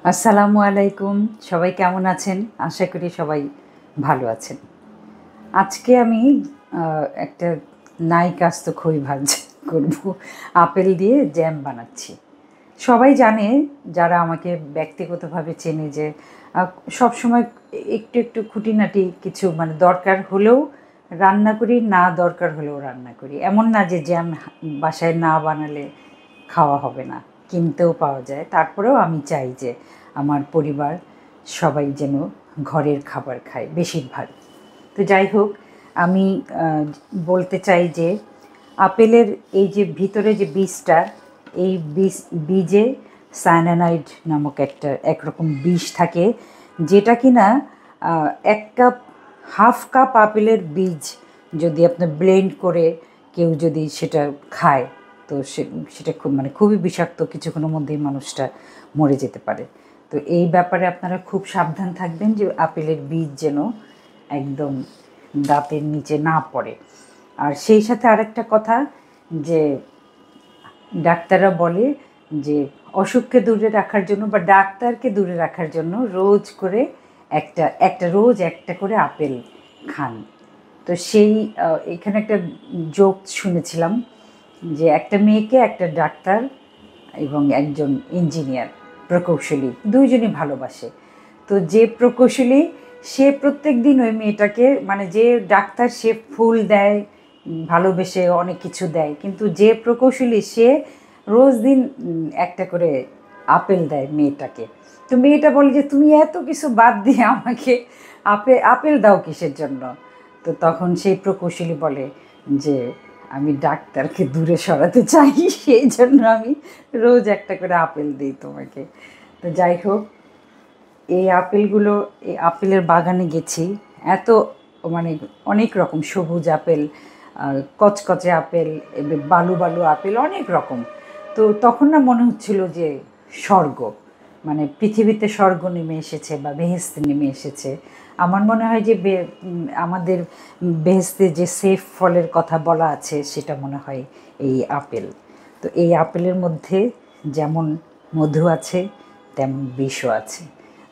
আসসালামু আলাইকুম। সবাই কেমন আছেন? আশা করি সবাই ভালো আছেন। আজকে আমি একটা নাইকাস্ত খই ভাজি করব। আপেল দিয়ে জ্যাম বানাচ্ছি। সবাই জানে, যারা আমাকে ব্যক্তিগতভাবে চেনে, যে সবসময় একটু একটু খুঁটিনাটি কিছু মানে দরকার হলেও রান্না করি, না দরকার হলেও রান্না করি। এমন না যে জ্যাম বাসায় না বানালে খাওয়া হবে না, কিনতেও পাওয়া যায়। তারপরেও আমি চাই যে আমার পরিবার সবাই যেন ঘরের খাবার খায় বেশিরভাগ। তো যাই হোক, আমি বলতে চাই যে আপেলের এই যে ভিতরে যে বীজটা, এই বীজে সায়ানাইড নামক একরকম বিষ থাকে, যেটা কিনা 1 কাপ, হাফ কাপ আপেলের বীজ যদি আপনি ব্লেন্ড করে কেউ যদি সেটা খায়, তো সেটা খুবই বিষাক্ত। কিছুক্ষণের মধ্যেই মানুষটা মরে যেতে পারে। তো এই ব্যাপারে আপনারা খুব সাবধান থাকবেন যে আপেলের বীজ যেন একদম দাঁতের নিচে না পড়ে। আর সেই সাথে আরেকটা কথা, যে ডাক্তাররা বলে যে অসুখকে দূরে রাখার জন্য বা ডাক্তারকে দূরে রাখার জন্য রোজ করে একটা করে আপেল খান। তো সেই এখানে একটা জোক শুনেছিলাম যে একটা মেয়েকে একটা ডাক্তার এবং একজন ইঞ্জিনিয়ার প্রকৌশলী দুইজনই ভালোবাসে। তো যে প্রকৌশলী, সে প্রত্যেক দিন ওই মেয়েটাকে, মানে যে ডাক্তার সে ফুল দেয়, ভালোবেসে অনেক কিছু দেয়, কিন্তু যে প্রকৌশলী সে রোজ দিন একটা করে আপেল দেয় মেয়েটাকে। তো মেয়েটা বলে যে তুমি এত কিছু বাদ দিয়ে আমাকে আপেল দাও কিসের জন্য? তো তখন সেই প্রকৌশলী বলে যে আমি ডাক্তারকে দূরে সরাতে চাই, সেই জন্য আমি রোজ একটা করে আপেল দিই তোমাকে। তো যাই হোক, এই আপেলের বাগানে গেছি। এত মানে অনেক রকম সবুজ আপেল, কচকচে আপেল, বালু বালু আপেল, অনেক রকম। তো তখন না মনে হচ্ছিল যে স্বর্গ, মানে পৃথিবীতে স্বর্গ নেমে এসেছে বা বেহেশতে নেমে এসেছে। আমার মনে হয় যে আমাদের বেহেশতে যে সেফ ফলের কথা বলা আছে, সেটা মনে হয় এই আপেল। তো এই আপেলের মধ্যে যেমন মধু আছে, তেমন বিষও আছে।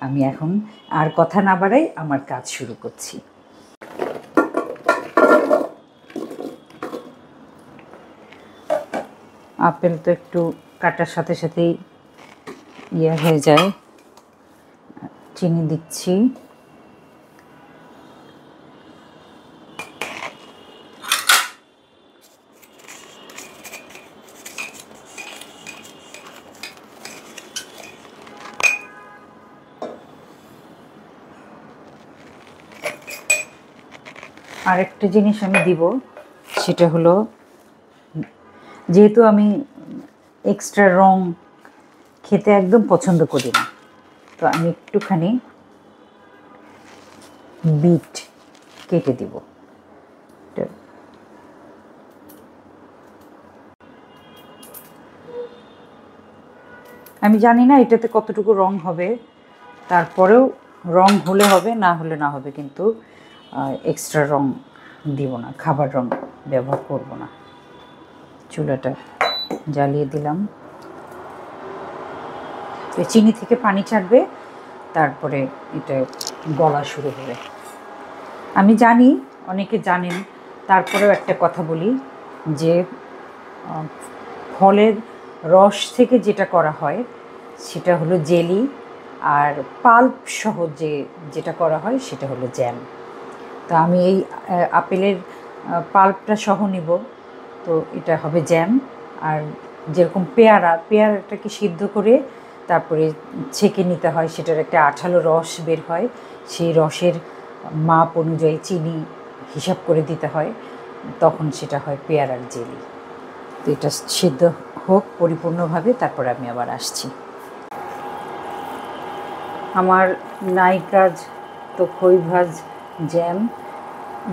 আমি এখন আর কথা না বাড়াই আমার কাজ শুরু করছি। আপেল তো একটু কাটার সাথে সাথেই হয়ে যায়। চিনি দিচ্ছি। আরেকটা জিনিস আমি দিব, সেটা হলো, যেহেতু আমি এক্সট্রা রং খেতে একদম পছন্দ করি না, তো আমি একটুখানি বিট কেটে দিব। আমি জানি না এটাতে কতটুকু রং হবে, তারপরেও রং হলে হবে, না হলে না হবে, কিন্তু এক্সট্রা রং দিব না, খাবার রং ব্যবহার করব না। চুলাটা জ্বালিয়ে দিলাম। চিনি থেকে পানি ছাড়বে, তারপরে এটা গলা শুরু হবে। আমি জানি অনেকে জানেন, তারপরেও একটা কথা বলি, যে ফলের রস থেকে যেটা করা হয় সেটা হলো জেলি, আর পাল্প সহ যেটা করা হয় সেটা হলো জ্যাম। তো আমি এই আপেলের পাল্পটা সহ নিব, তো এটা হবে জ্যাম। আর যেরকম পেয়ারাটাকে সিদ্ধ করে তারপরে ছেঁকে নিতে হয়, সেটার একটা আঠালো রস বের হয়, সেই রসের মাপ অনুযায়ী চিনি হিসাব করে দিতে হয়, তখন সেটা হয় পেয়ারার জেলি। তো এটা সিদ্ধ হোক পরিপূর্ণভাবে, তারপরে আমি আবার আসছি। আমার নাইকাজ তো খই ভাজ জ্যাম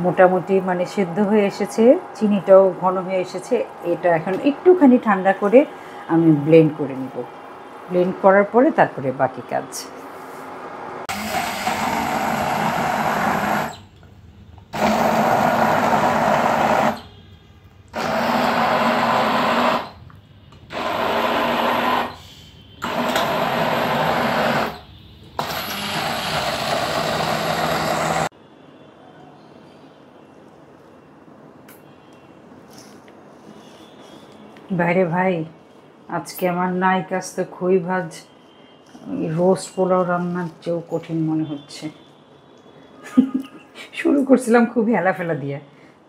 মোটামুটি মানে সিদ্ধ হয়ে এসেছে, চিনিটাও ঘন হয়ে এসেছে। এটা এখন একটুখানি ঠান্ডা করে আমি ব্লেন্ড করে নিব। ব্লেন্ড করার পরে তারপরে বাকি কাজ। বাইরে ভাই, আজকে আমার নাইক আসতে খই ভাজ রোস্ট পোলাও রান্নার চেয়েও কঠিন মনে হচ্ছে। শুরু করছিলাম খুব হেলাফেলা দিয়ে,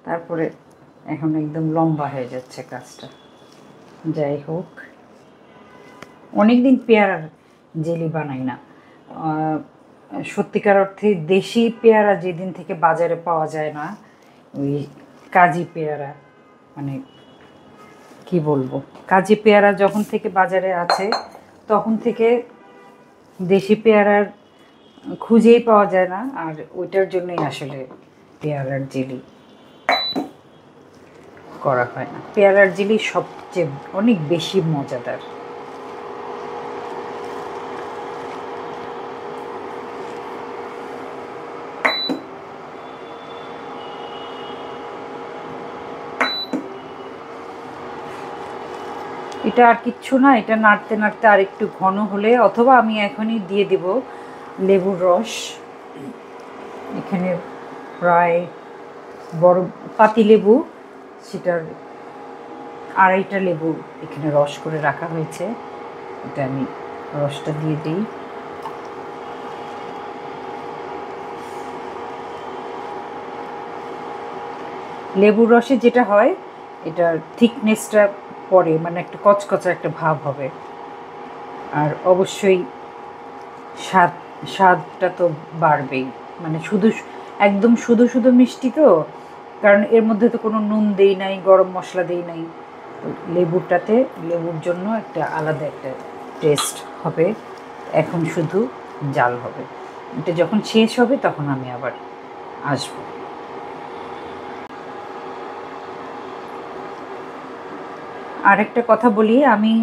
তারপরে এখন একদম লম্বা হয়ে যাচ্ছে কাজটা। যাই হোক, অনেকদিন পেয়ারার জেলি বানাই না। সত্যিকার অর্থে দেশি পেয়ারা যেদিন থেকে বাজারে পাওয়া যায় না, ওই কাজি পেয়ারা, মানে কি বলবো, কাজি পেয়ারা যখন থেকে বাজারে আছে তখন থেকে দেশি পেয়ারার খুঁজেই পাওয়া যায় না। আর ওইটার জন্যই আসলে পেয়ারার জেলি করা হয় না। পেয়ারার জেলি সবচেয়ে অনেক বেশি মজাদার। এটা আর কিচ্ছু না, এটা নাড়তে নাড়তে আর একটু ঘন হলে, অথবা আমি এখনই দিয়ে দেব লেবুর রস। এখানে প্রায় বড় পাতি লেবু, সেটার আড়াইটা লেবু এখানে রস করে রাখা হয়েছে। এটা আমি রসটা দিয়ে দিই। লেবুর রসে যেটা হয়, এটার থিকনেসটা পরে, মানে একটা কচকচা একটা ভাব হবে। আর অবশ্যই স্বাদটা তো বাড়বেই, মানে একদম শুধু শুধু মিষ্টি তো, কারণ এর মধ্যে তো কোনো নুন দেই নাই, গরম মশলা দেই নাই। তো লেবুর জন্য একটা আলাদা একটা টেস্ট হবে। এখন শুধু জাল হবে। এটা যখন শেষ হবে তখন আমি আবার আসবো। আরেকটা কথা বলি, আমি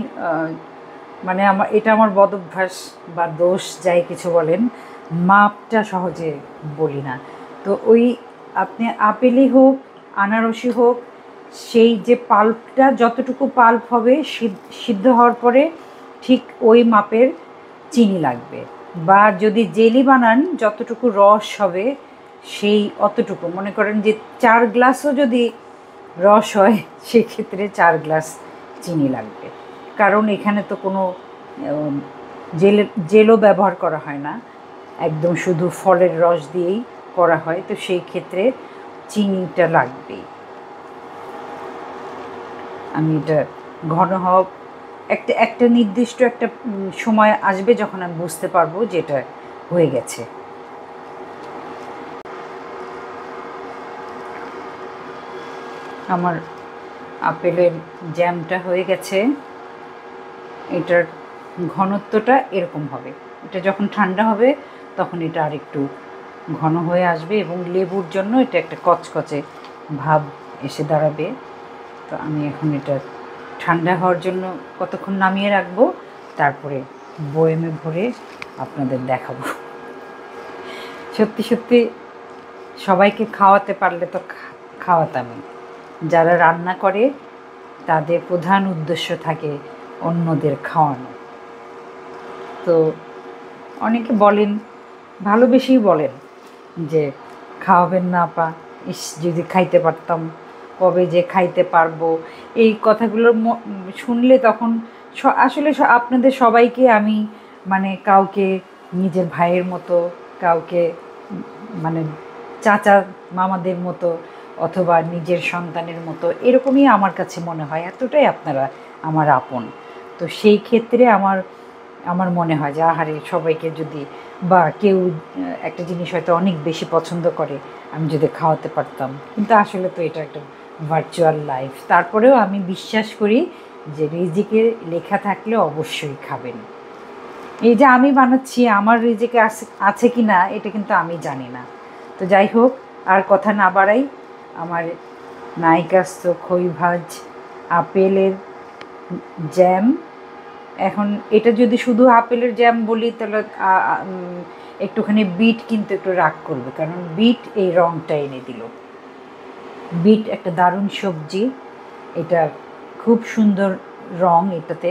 মানে এটা আমার বদঅভ্যাস বা দোষ, যাই কিছু বলেন, মাপটা সহজে বলি না। তো ওই আপনি আপেলই হোক আনারসই হোক, সেই যে পাল্পটা, যতটুকু পাল্প হবে সিদ্ধ হওয়ার পরে ঠিক ওই মাপের চিনি লাগবে। বা যদি জেলি বানান, যতটুকু রস হবে সেই অতটুকু, মনে করেন যে 4 গ্লাসও যদি রস হয়, সেক্ষেত্রে 4 গ্লাস চিনি লাগবে। কারণ এখানে তো কোনো জেলও ব্যবহার করা হয় না, একদম শুধু ফলের রস দিয়েই করা হয়। তো সেই ক্ষেত্রে চিনিটা লাগবেই। আমি এটা ঘন হওয়া একটা নির্দিষ্ট একটা সময় আসবে যখন আমি বুঝতে পারবো যে এটা হয়ে গেছে। আমার আপেলের জ্যামটা হয়ে গেছে। এটার ঘনত্বটা এরকম হবে। এটা যখন ঠান্ডা হবে তখন এটা আর একটু ঘন হয়ে আসবে, এবং লেবুর জন্য এটা একটা কচকচে ভাব এসে দাঁড়াবে। তো আমি এখন এটা ঠান্ডা হওয়ার জন্য কতক্ষণ নামিয়ে রাখবো, তারপরে বয়েমে ভরে আপনাদের দেখাবো। সত্যি সত্যি সবাইকে খাওয়াতে পারলে তো খাওয়াতামই। যারা রান্না করে তাদের প্রধান উদ্দেশ্য থাকে অন্যদের খাওয়ানো। তো অনেকে বলেন, ভালোবেসেই বলেন যে খাওয়াবেন না আপা, ইস যদি খাইতে পারতাম, কবে যে খাইতে পারবো। এই কথাগুলো শুনলে তখন আসলে আপনাদের সবাইকে আমি, মানে কাউকে নিজের ভাইয়ের মতো, কাউকে মানে চাচা মামাদের মতো, অথবা নিজের সন্তানের মতো, এরকমই আমার কাছে মনে হয়। এতটাই আপনারা আমার আপন। তো সেই ক্ষেত্রে আমার মনে হয় যে আহারে, সবাইকে যদি, বা কেউ একটা জিনিস হয়তো অনেক বেশি পছন্দ করে, আমি যদি খাওয়াতে পারতাম। কিন্তু আসলে তো এটা একটা ভার্চুয়াল লাইফ। তারপরেও আমি বিশ্বাস করি যে রিজিকে লেখা থাকলে অবশ্যই খাবেন। এই যে আমি বানাচ্ছি, আমার রিজিকে আছে কি না এটা কিন্তু আমি জানি না। তো যাই হোক, আর কথা না বাড়াই, আমার নাইকাস্ত খই ভাজ আপেলের জ্যাম। এখন এটা যদি শুধু আপেলের জ্যাম বলি, তাহলে একটুখানি বিট কিন্তু একটু রাগ করবে, কারণ বিট এই রঙটা এনে দিল। বিট একটা দারুণ সবজি, এটা খুব সুন্দর রং এটাতে।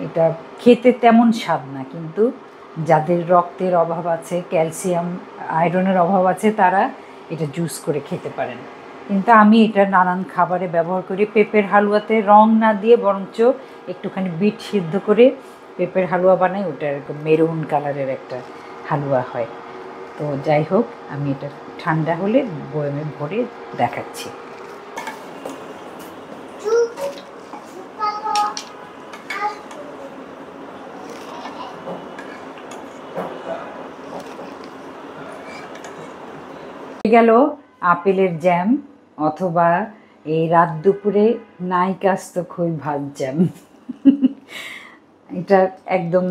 এটা খেতে তেমন স্বাদ না, কিন্তু যাদের রক্তের অভাব আছে, ক্যালসিয়াম আয়রনের অভাব আছে, তারা এটা জুস করে খেতে পারেন। কিন্তু আমি এটা নানান খাবারে ব্যবহার করি। পেঁপের হালুয়াতে রং না দিয়ে বরঞ্চ একটুখানি বিট সিদ্ধ করে পেঁপের হালুয়া বানাই, ওটা এরকম মেরুন কালারের একটা হালুয়া হয়। তো যাই হোক, আমি এটা ঠান্ডা হলে বয়ামে ভরে দেখাচ্ছি। গেল আপেলের জ্যাম, অথবা এই রাত দুপুরে নাইকাস্ত খই ভাত জ্যাম। এটা একদম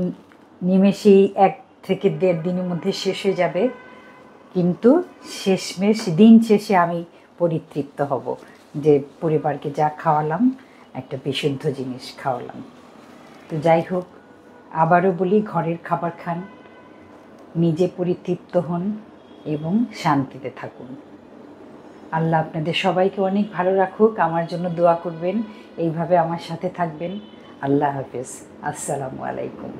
নিমেষেই 1 থেকে 1.5 দিনের মধ্যে শেষ হয়ে যাবে, কিন্তু শেষমেশ দিন শেষে আমি পরিতৃপ্ত হব যে পরিবারকে যা খাওয়ালাম, একটা বিশুদ্ধ জিনিস খাওয়ালাম। তো যাই হোক, আবারও বলি, ঘরের খাবার খান, নিজে পরিতৃপ্ত হন এবং শান্তিতে থাকুন। আল্লাহ আপনাদের সবাইকে অনেক ভালো রাখুক। আমার জন্য দোয়া করবেন, এইভাবে আমার সাথে থাকবেন। আল্লাহ হাফেজ। আসসালামু আলাইকুম।